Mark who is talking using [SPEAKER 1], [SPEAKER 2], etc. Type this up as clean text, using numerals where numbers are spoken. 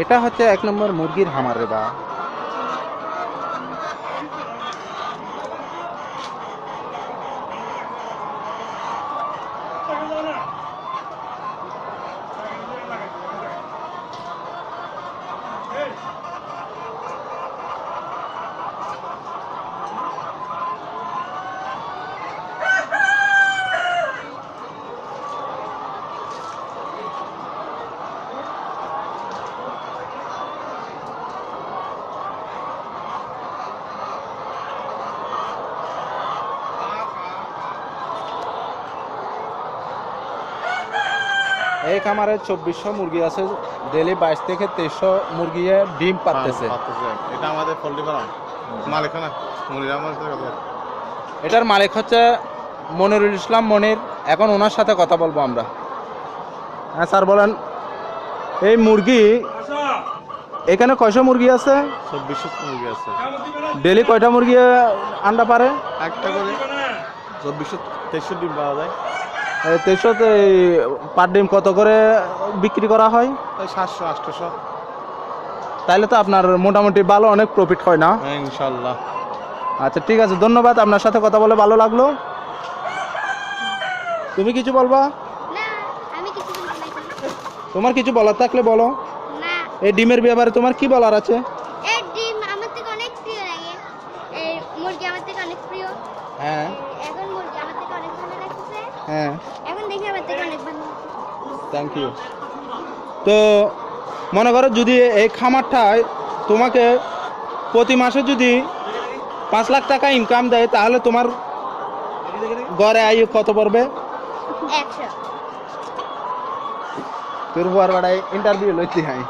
[SPEAKER 1] এটা হচ্ছে 1 নম্বর মুরগির হামার রে বা। এই খামারে 2400 মুরগি আছে, ডেলি 22 থেকে 2300 মুরগি ডিম পারতেছে।
[SPEAKER 2] এটা আমাদের পোল্ট্রি ফার্ম মালিক না মুরগি আমাদের কথা।
[SPEAKER 1] এটার মালিক হচ্ছে মনিরুল ইসলাম মনির। এখন ওনার সাথে কথা বলবো আমরা। হ্যাঁ স্যার বলেন, এই মুরগি এখানে কয়শো মুরগি আছে?
[SPEAKER 2] 2400 মুরগি আছে।
[SPEAKER 1] ডেলি কয়টা মুরগি আন্ডা পারে?
[SPEAKER 2] একটা করে 2400-2300 ডিম পাওয়া যায়।
[SPEAKER 1] 2300 পার ডিম কত করে বিক্রি করা হয়?
[SPEAKER 2] ওই 700-800।
[SPEAKER 1] তাইলে তো আপনার মোটামুটি ভালো অনেক প্রফিট হয় না?
[SPEAKER 2] হ্যাঁ ইনশাল্লাহ।
[SPEAKER 1] আচ্ছা ঠিক আছে, ধন্যবাদ, আপনার সাথে কথা বলে ভালো লাগলো। তুমি কিছু বলবা?
[SPEAKER 3] না, আমি কিছু বলতে চাই না।
[SPEAKER 1] তোমার কিছু বলার থাকলে বলো।
[SPEAKER 3] না,
[SPEAKER 1] এই ডিমের ব্যাপারে তোমার কি বলার আছে?
[SPEAKER 3] এই ডিম আমার থেকে অনেক প্রিয় লাগে। এই মুরগি আমার থেকে অনেক প্রিয়।
[SPEAKER 1] হ্যাঁ
[SPEAKER 3] এখন মুরগি আমার থেকে অনেক ভালো লাগছে।
[SPEAKER 1] হ্যাঁ,
[SPEAKER 3] এখন দেখি আমার থেকে অনেক ভালো লাগছে।
[SPEAKER 1] Thank you. তো মনে করো যদি এই খামারটায় তোমাকে প্রতি মাসে যদি 5 লাখ টাকা ইনকাম দেয়, তাহলে তোমার গড়ে আয় কত পড়বে?
[SPEAKER 3] 100।
[SPEAKER 1] তোর বুয়ার বাড়ায় ইন্টারভিউ লইতে হয়।